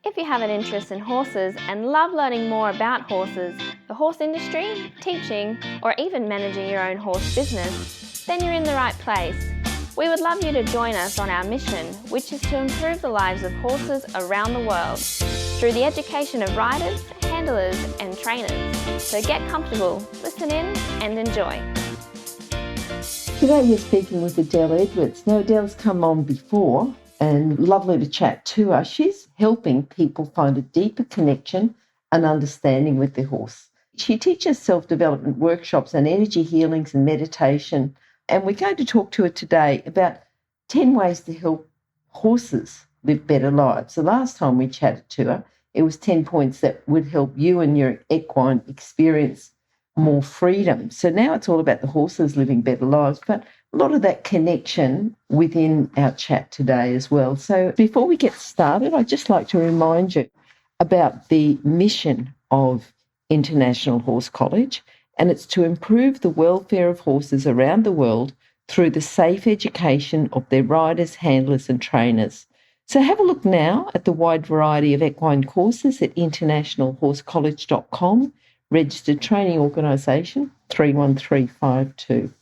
If you have an interest in horses and love learning more about horses, the horse industry, teaching, or even managing your own horse business, then you're in the right place. We would love you to join us on our mission, which is to improve the lives of horses around the world through the education of riders, handlers, and trainers. So get comfortable, listen in, and enjoy. Today we're speaking with Adele Edwards. Now, Adele's come on before and lovely to chat to her. She's helping people find a deeper connection and understanding with their horse. She teaches self-development workshops and energy healings and meditation. And we're going to talk to her today about 10 ways to help horses live better lives. The last time we chatted to her, it was 10 points that would help you and your equine experience more freedom. So now it's all about the horses living better lives, but a lot of that connection within our chat today as well. So before we get started, I'd just like to remind you about the mission of International Horse College, and it's to improve the welfare of horses around the world through the safe education of their riders, handlers and trainers. So have a look now at the wide variety of equine courses at internationalhorsecollege.com, registered training organisation 31352.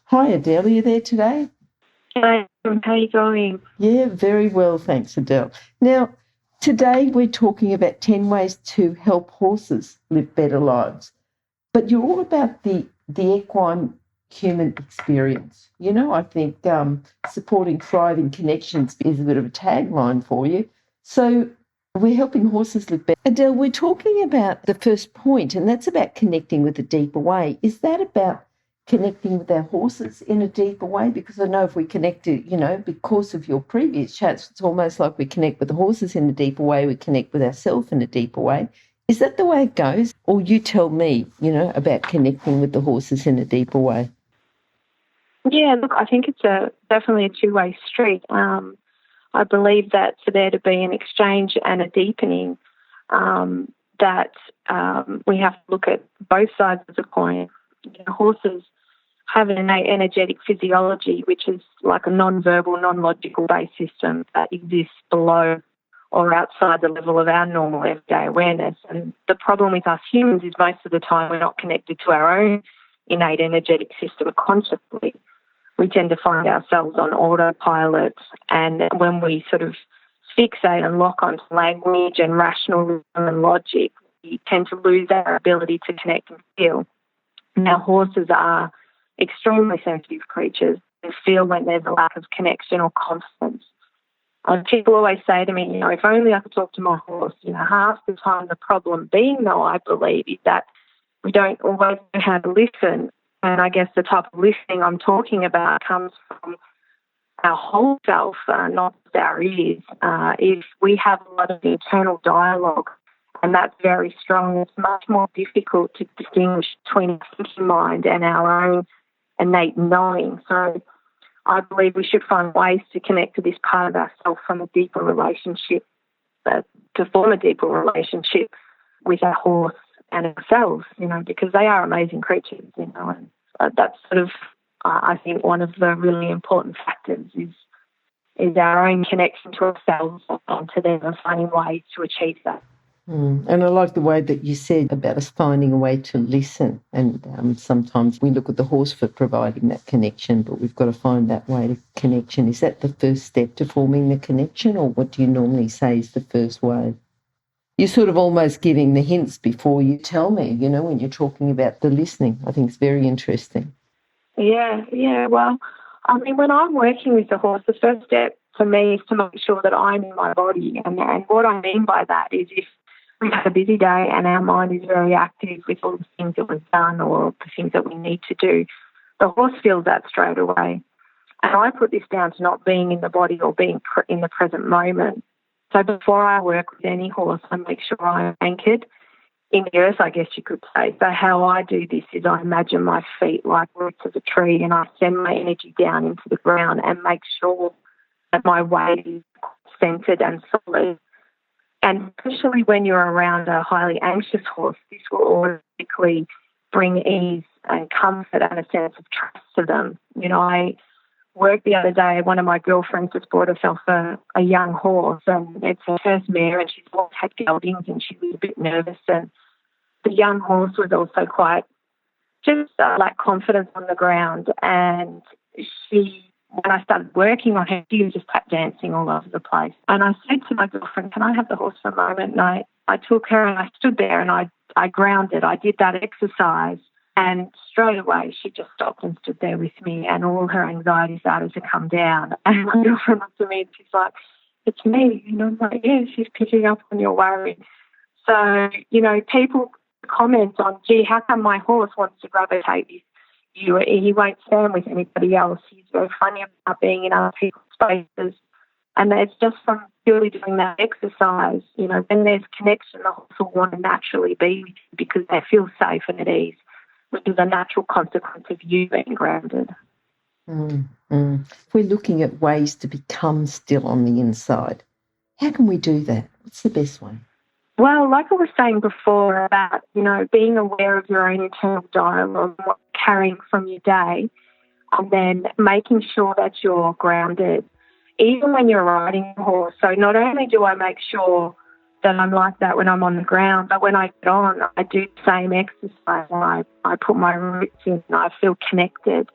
Hi Adele, are you there today? Hi, how are you going? Yeah, very well, thanks Adele. Now, today we're talking about 10 ways to help horses live better lives. But you're all about the equine human experience. You know, I think supporting thriving connections is a bit of a tagline for you. So we're helping horses live better. Adele, we're talking about the first point, and that's about connecting with a deeper way. Is that about connecting with our horses in a deeper way? Because I know if we connect to, because of your previous chats, it's almost like we connect with the horses in a deeper way, we connect with ourselves in a deeper way. Is that the way it goes? Or you tell me, about connecting with the horses in a deeper way? Yeah, look, I think it's definitely a two-way street. I believe that for there to be an exchange and a deepening, that we have to look at both sides of the coin. Horses have an innate energetic physiology, which is like a non-verbal, non-logical based system that exists below or outside the level of our normal everyday awareness. And the problem with us humans is most of the time we're not connected to our own innate energetic system consciously. We tend to find ourselves on autopilot, and when we sort of fixate and lock onto language and rationalism and logic, we tend to lose our ability to connect and feel. Now, horses are extremely sensitive creatures and feel when there's a lack of connection or confidence. People always say to me, if only I could talk to my horse. Half the time the problem being, though, I believe, is that we don't always know how to listen. And I guess the type of listening I'm talking about comes from our whole self, not just our ears. If we have a lot of internal dialogue, and that's very strong, it's much more difficult to distinguish between our thinking mind and our own innate knowing. So I believe we should find ways to connect to this part of ourselves from a deeper relationship, to form a deeper relationship with our horse and ourselves, because they are amazing creatures, and that's sort of, I think, one of the really important factors is our own connection to ourselves and to them and finding ways to achieve that. And I like the way that you said about us finding a way to listen. And sometimes we look at the horse for providing that connection, but we've got to find that way to connection. Is that the first step to forming the connection, or what do you normally say is the first way? You're sort of almost giving the hints before you tell me, when you're talking about the listening. I think it's very interesting. Yeah. Well, when I'm working with the horse, the first step for me is to make sure that I'm in my body. And what I mean by that is if we have a busy day and our mind is very active with all the things that we've done or the things that we need to do, the horse feels that straight away. And I put this down to not being in the body or being in the present moment. So before I work with any horse, I make sure I'm anchored in the earth, I guess you could say. So how I do this is I imagine my feet like roots of a tree, and I send my energy down into the ground and make sure that my weight is centered and solid. And especially when you're around a highly anxious horse, this will automatically bring ease and comfort and a sense of trust to them. I work the other day, one of my girlfriends just bought herself a young horse, and it's her first mare, and she's always had geldings, and she was a bit nervous. And the young horse was also quite just like confidence on the ground. And when I started working on her, she was just tap dancing all over the place. And I said to my girlfriend, "Can I have the horse for a moment?" And I took her and I stood there and I grounded. I did that exercise. And straight away, she just stopped and stood there with me, and all her anxiety started to come down. And my girlfriend looked at me and she's like, "It's me." And I'm like, "Yeah, she's picking up on your worry." So, people comment on, "Gee, how come my horse wants to gravitate with you? He won't stand with anybody else. He's very funny about being in other people's spaces." And it's just from purely doing that exercise, when there's connection, the horse will want to naturally be with you because they feel safe and at ease, which is a natural consequence of you being grounded. If we're looking at ways to become still on the inside, how can we do that? What's the best way? Well, like I was saying before about, being aware of your own internal dialogue and what you're carrying from your day, and then making sure that you're grounded, even when you're riding a horse. So not only do I make sure that I'm like that when I'm on the ground, but when I get on, I do the same exercise and I put my roots in and I feel connected.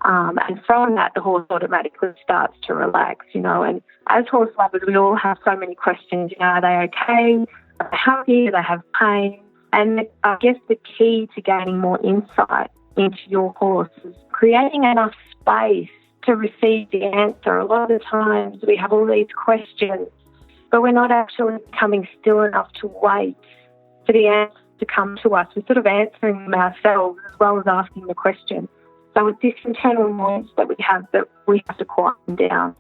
And from that, the horse automatically starts to relax, And as horse lovers, we all have so many questions. Are they okay? Are they happy? Do they have pain? And I guess the key to gaining more insight into your horse is creating enough space to receive the answer. A lot of the times we have all these questions, but we're not actually becoming still enough to wait for the answer to come to us. We're sort of answering them ourselves as well as asking the question. So it's this internal noise that we have to quieten down.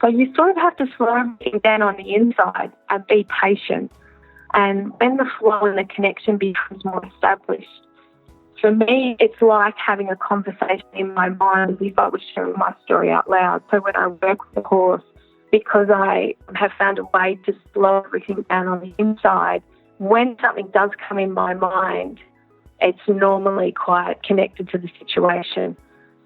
So you sort of have to slow everything down on the inside and be patient. And when the flow and the connection becomes more established, for me, it's like having a conversation in my mind as if I was sharing my story out loud. So when I work with a horse, because I have found a way to slow everything down on the inside, when something does come in my mind, it's normally quite connected to the situation.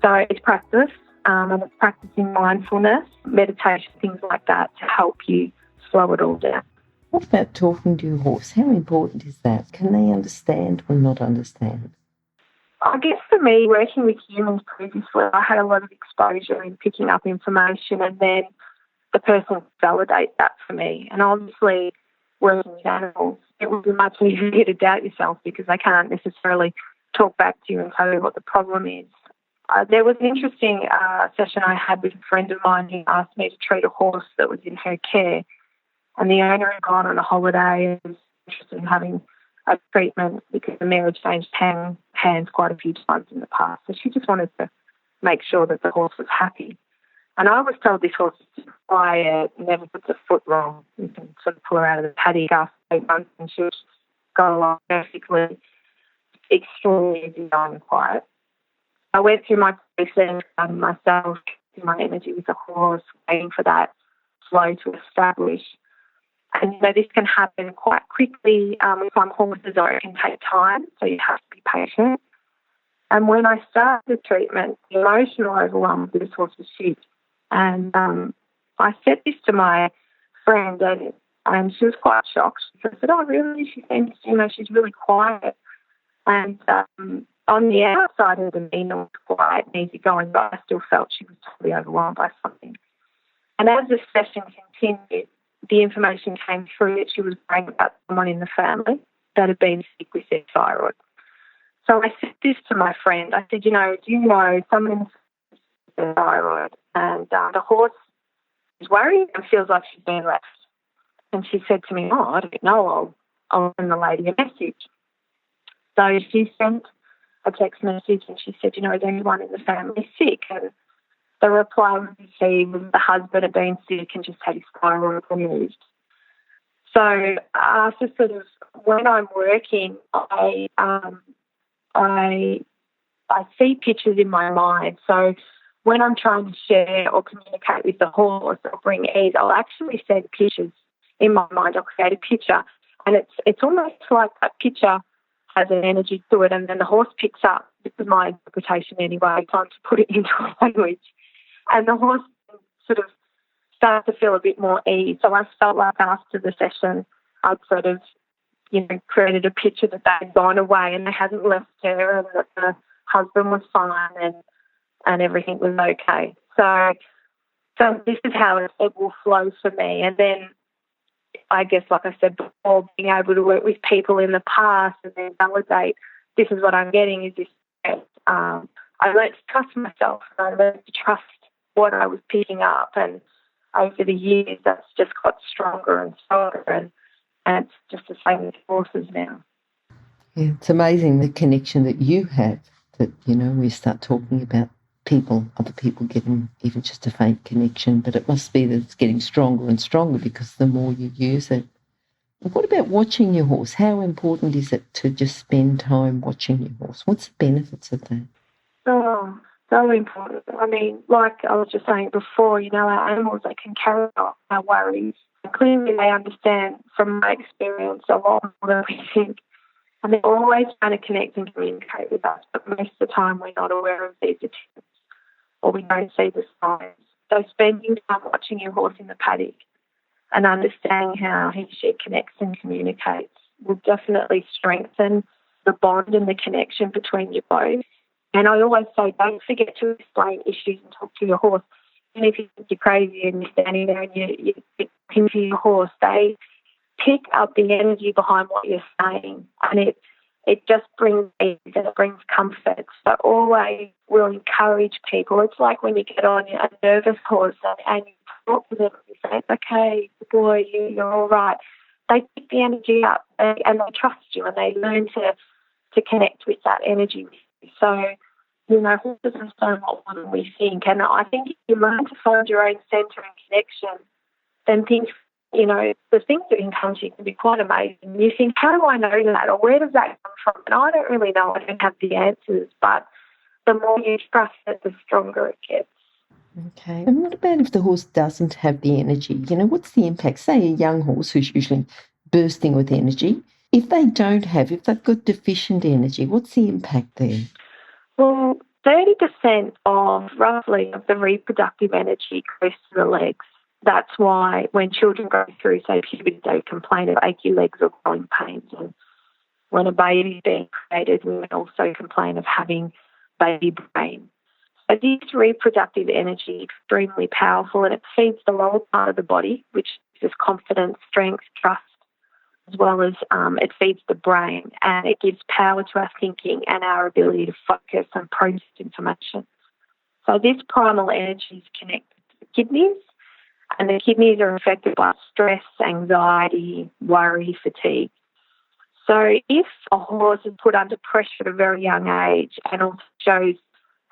So it's practice, and it's practicing mindfulness, meditation, things like that to help you slow it all down. What about talking to your horse? How important is that? Can they understand or not understand? I guess for me, working with humans previously, I had a lot of exposure in picking up information, and then the person validates that for me. And obviously, working with animals, it would be much easier to doubt yourself because they can't necessarily talk back to you and tell you what the problem is. There was an interesting session I had with a friend of mine who asked me to treat a horse that was in her care, and the owner had gone on a holiday and was interested in having a treatment because the mare had changed hands quite a few times in the past. So she just wanted to make sure that the horse was happy. And I was told this horse is quiet, never puts a foot wrong. You can sort of pull her out of the paddock after 8 months and she'll go along perfectly, extremely easygoing and quiet. I went through my process myself, in my energy with the horse, waiting for that flow to establish. And, this can happen quite quickly with some horses, or it can take time, so you have to be patient. And when I started the treatment, the emotional overwhelm of this horse was huge. And I said this to my friend, and she was quite shocked. She said, "Oh, really?" She seems, she's really quiet. And on the outside, her demeanour was quiet and easygoing, but I still felt she was totally overwhelmed by something. And as the session continued, the information came through that she was worrying about someone in the family that had been sick with their thyroid. So I said this to my friend. I said, "Do you know someone with their thyroid?" And the horse is worried and feels like she's been left. And she said to me, "Oh, I don't know. I'll send the lady a message." So she sent a text message and she said, "Is anyone in the family sick?" And the reply we received was the husband had been sick and just had his thyroid removed. So after sort of, when I'm working, I see pictures in my mind. So when I'm trying to share or communicate with the horse or bring ease, I'll actually send pictures in my mind. I'll create a picture, and it's almost like that picture has an energy to it, and then the horse picks up. This is my interpretation anyway. Time to put it into language. And the horse sort of started to feel a bit more ease. So I felt like after the session, I'd sort of, created a picture that they'd gone away and they hadn't left her and that the husband was fine and everything was okay. So this is how it will flow for me. And then I guess, like I said before, being able to work with people in the past and then validate this is what I'm getting is this. I learned to trust myself and I learned to trust what I was picking up. And over the years, that's just got stronger and stronger. And it's just the same with horses now. Yeah, it's amazing the connection that you have that, we start talking about other people getting even just a faint connection, but it must be that it's getting stronger and stronger because the more you use it. What about watching your horse? How important is it to just spend time watching your horse? What's the benefits of that? Oh, so important. I mean, like I was just saying before, our animals, they can carry out our worries. Clearly they understand, from my experience, a lot more than we think. And they're always trying to connect and communicate with us, but most of the time we're not aware of these attempts or we don't see the signs. So spending time watching your horse in the paddock and understanding how he or she connects and communicates will definitely strengthen the bond and the connection between you both. And I always say, don't forget to explain issues and talk to your horse. And if you think you're crazy and you're standing there and you're talking to your horse, they pick up the energy behind what you're saying, and it just brings ease and it brings comfort. So always will encourage people. It's like when you get on a nervous horse and you talk to them and you say, it's okay, good boy, you're all right. They pick the energy up and they trust you and they learn to connect with that energy with you. So, horses are so much more than we think. And I think if you learn to find your own centre and connection, then things, the things that can come to you can be quite amazing. You think, how do I know that? Or where does that come from? And I don't really know. I don't have the answers. But the more you trust it, the stronger it gets. Okay. And what about if the horse doesn't have the energy? What's the impact? Say a young horse who's usually bursting with energy. If they've got deficient energy, what's the impact there? Well, 30% of the reproductive energy goes to the legs. That's why when children go through, say, puberty, they complain of achy legs or growing pains. And when a baby's being created, women also complain of having baby brain. So this reproductive energy is extremely powerful and it feeds the lower part of the body, which is confidence, strength, trust, as well as it feeds the brain, and it gives power to our thinking and our ability to focus and process information. So this primal energy is connected to the kidneys, and the kidneys are affected by stress, anxiety, worry, fatigue. So if a horse is put under pressure at a very young age and also shows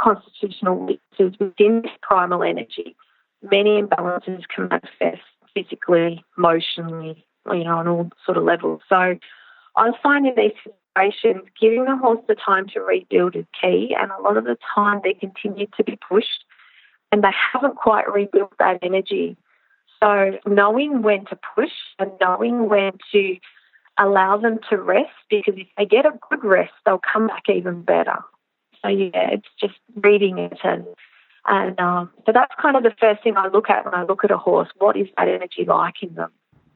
constitutional weaknesses within this primal energy, many imbalances can manifest physically, emotionally, on all sort of levels. So I find in these situations, giving the horse the time to rebuild is key, and a lot of the time they continue to be pushed and they haven't quite rebuilt that energy. So knowing when to push and knowing when to allow them to rest, because if they get a good rest, they'll come back even better. So, it's just reading it. And so that's kind of the first thing I look at when I look at a horse. What is that energy like in them?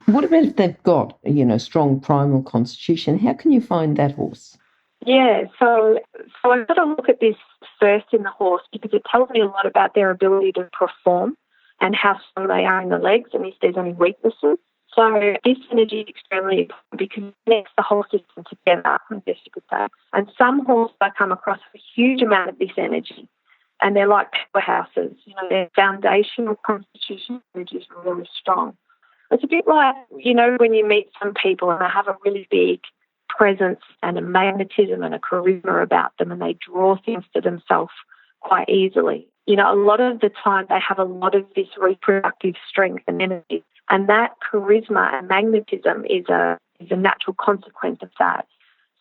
What about if they've got, strong primal constitution? How can you find that horse? Yeah, so I've got to look at this first in the horse because it tells me a lot about their ability to perform and how strong they are in the legs and if there's any weaknesses. So this energy is extremely important because it connects the whole system together, I guess you could say. And some horses I come across a huge amount of this energy, and they're like powerhouses. Their foundational constitution energy is really strong. It's a bit like, when you meet some people and they have a really big presence and a magnetism and a charisma about them and they draw things to themselves quite easily. A lot of the time they have a lot of this reproductive strength and energy, and that charisma and magnetism is a natural consequence of that.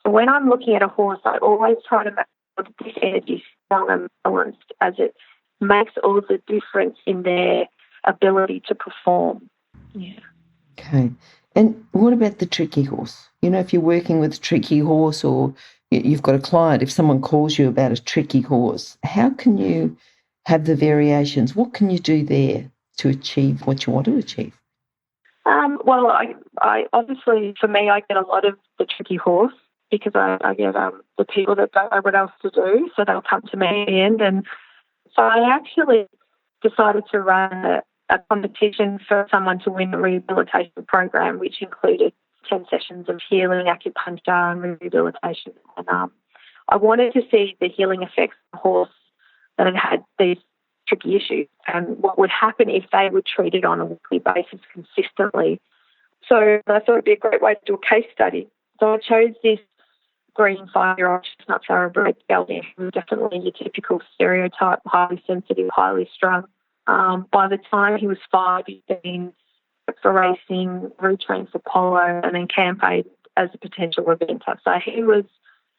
So when I'm looking at a horse, I always try to make sure that this energy is strong and balanced, as it makes all the difference in their ability to perform. Yeah. Okay. And what about the tricky horse? If you're working with a tricky horse or you've got a client, if someone calls you about a tricky horse, how can you have the variations. What can you do there to achieve what you want to achieve? Well, I obviously, for me, I get a lot of the tricky horse because I get the people that don't know what else to do, so they'll come to me at the end. And so I actually decided to run a competition for someone to win a rehabilitation program, which included 10 sessions of healing, acupuncture and rehabilitation. And I wanted to see the healing effects of the horse that had these tricky issues and what would happen if they were treated on a weekly basis consistently. So I thought it'd be a great way to do a case study. So I chose this green 5-year-old chestnut thoroughbred gelding who was definitely your typical stereotype, highly sensitive, highly strung. By the time he was 5, he'd been for racing, retrained for polo, and then campaigned as a potential eventer. So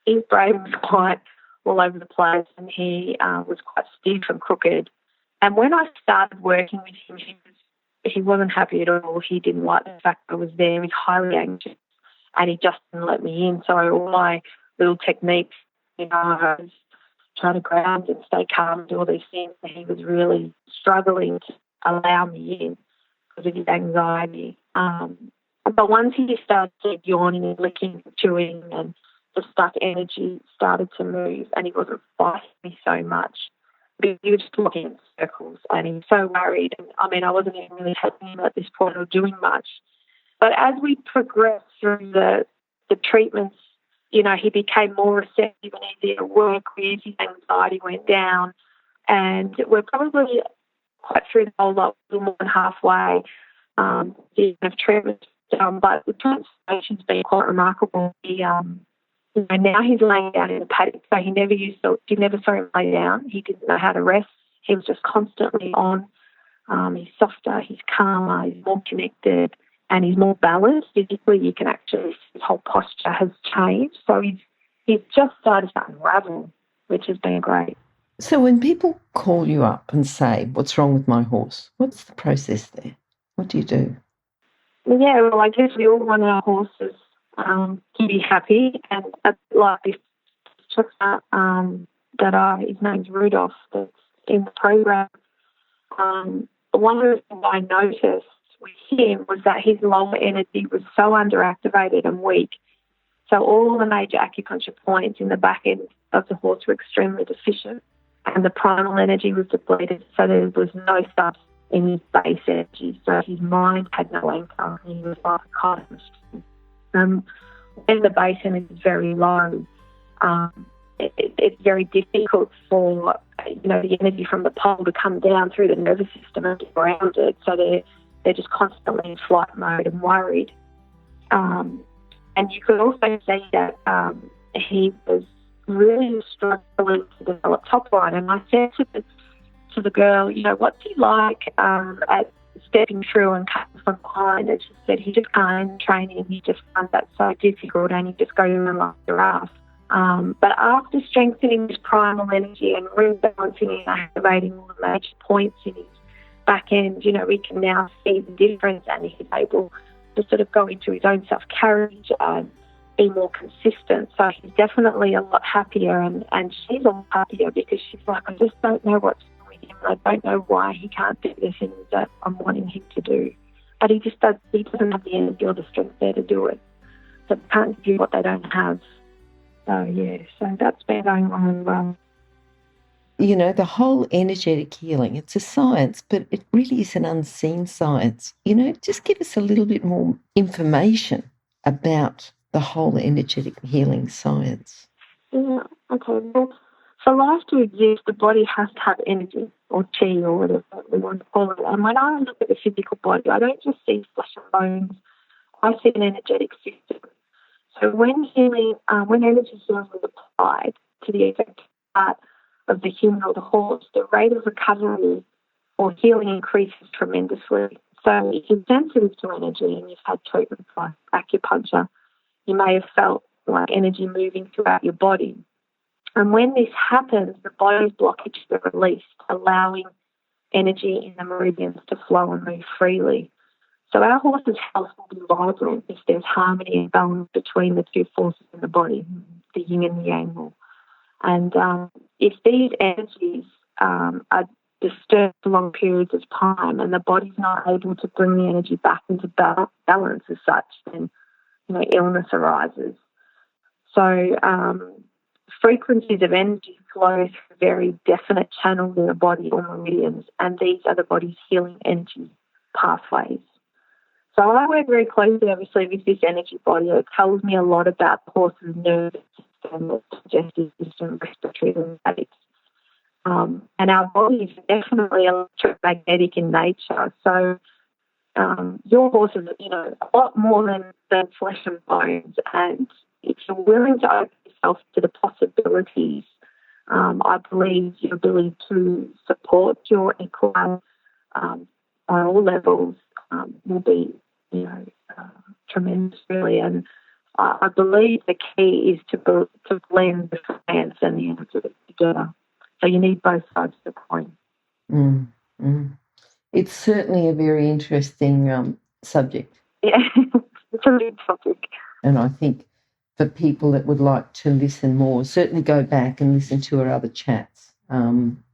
his brain was quite all over the place, and he was quite stiff and crooked. And when I started working with him, he wasn't happy at all. He didn't like the fact I was there. He was highly anxious, and he just didn't let me in. So all my little techniques, I was trying to ground and stay calm and do all these things. And he was really struggling to allow me in because of his anxiety. But once he started yawning and licking, chewing, and the stuck energy started to move, and he wasn't fighting me so much. He was just walking in circles, and he was so worried. And, I wasn't even really helping him at this point or doing much. But as we progressed through the treatments, he became more receptive and easier to work with. His anxiety went down, and we're probably quite through the whole lot, a little more than halfway. The treatment, but the transformation's been quite remarkable. Now he's laying down in the paddock, so you never saw him lay down. He didn't know how to rest. He was just constantly on. He's softer, he's calmer, he's more connected, and he's more balanced. Physically, you can actually see his whole posture has changed. So he's just started to unravel, which has been great. So when people call you up and say, "What's wrong with my horse?" what's the process there? What do you do? Yeah, well, I guess we all want our horses to be happy, and like this chestnut his name's Rudolph, that's in the program. One of the things I noticed with him was that his lower energy was so underactivated and weak. So all the major acupuncture points in the back end of the horse were extremely deficient, and the primal energy was depleted, so there was no subs in his base energy. So his mind had no anchor. He was like a kind of when the base energy is very low, it's very difficult for the energy from the pole to come down through the nervous system and get grounded. So they're just constantly in flight mode and worried. And you could also see that he was really struggling to develop top line. And I said to the girl, what's he like at stepping through and cutting from behind? And she said he just can't train him. He just finds that so difficult, and he just goes around like a giraffe. But after strengthening his primal energy and rebalancing and activating all the major points in his back end, we can now see the difference, and he's able to sort of go into his own self-carriage and be more consistent. So he's definitely a lot happier, and she's a lot happier because she's like, I just don't know what's wrong with him. I don't know why he can't do the things that I'm wanting him to do. But he doesn't have the energy or the strength there to do it. So they can't do what they don't have. So that's been going on well. The whole energetic healing, it's a science, but it really is an unseen science. Just give us a little bit more information about the whole energetic healing science. Yeah, okay. Well, for life to exist, the body has to have energy, or chi, or whatever we want to call it. And when I look at the physical body, I don't just see flesh and bones. I see an energetic system. So when energy healing is applied to the affected part of the human or the horse, the rate of recovery or healing increases tremendously. So if you're sensitive to energy and you've had treatment like acupuncture, you may have felt like energy moving throughout your body. And when this happens, the body's blockages are released, allowing energy in the meridians to flow and move freely. So our horse's health will be vibrant if there's harmony and balance between the two forces in the body, the yin and the yang. And if these energies are disturbed for long periods of time and the body's not able to bring the energy back into balance as such, then illness arises. So frequencies of energy flow through very definite channels in the body or meridians, and these are the body's healing energy pathways. So I work very closely, obviously, with this energy body. It tells me a lot about the horse's nervous system, digestive system, respiratory lymphatics. And our body is definitely electromagnetic in nature. So your horse is, a lot more than flesh and bones. And if you're willing to open yourself to the possibilities, I believe your ability to support your equine on all levels will be, tremendous, really. And I believe the key is to blend the science and the energy together. So you need both sides of the coin. It's certainly a very interesting subject. Yeah, it's a big topic. And I think for people that would like to listen more, certainly go back and listen to our other chats.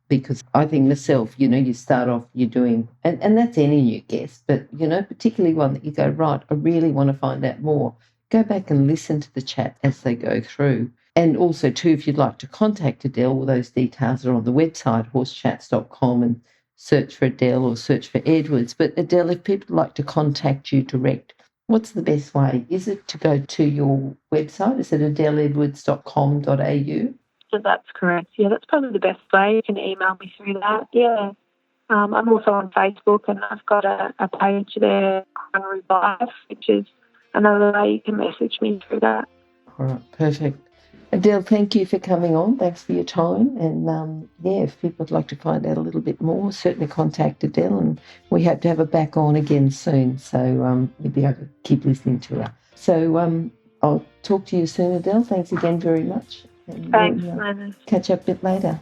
Because I think myself, you start off, you're doing, and that's any new guest, but, particularly one that you go, right, I really want to find out more. Go back and listen to the chat as they go through. And also, too, if you'd like to contact Adele, all those details are on the website, horsechats.com, and search for Adele or search for Edwards. But Adele, if people would like to contact you direct, what's the best way? Is it to go to your website? Is it adeleedwards.com.au? So that's correct. Yeah, that's probably the best way. You can email me through that. Yeah. I'm also on Facebook, and I've got a page there, Equine Revive, which is another way you can message me through that. All right, perfect. Adele, thank you for coming on. Thanks for your time. And, if people would like to find out a little bit more, certainly contact Adele, and we hope to have her back on again soon, so you'll be able to keep listening to her. So I'll talk to you soon, Adele. Thanks again very much. And Thanks, we'll, Lana. catch up a bit later.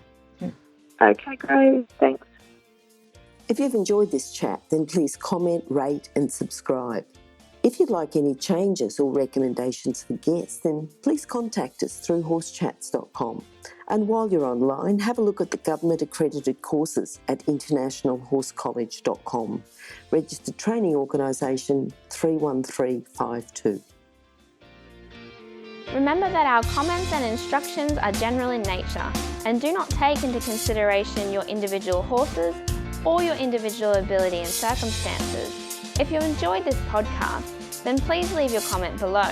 Okay, great. Thanks. If you've enjoyed this chat, then please comment, rate and subscribe. If you'd like any changes or recommendations for guests, then please contact us through horsechats.com. And while you're online, have a look at the government-accredited courses at internationalhorsecollege.com. Registered Training Organisation 31352. Remember that our comments and instructions are general in nature and do not take into consideration your individual horses or your individual ability and circumstances. If you enjoyed this podcast, then please leave your comment below.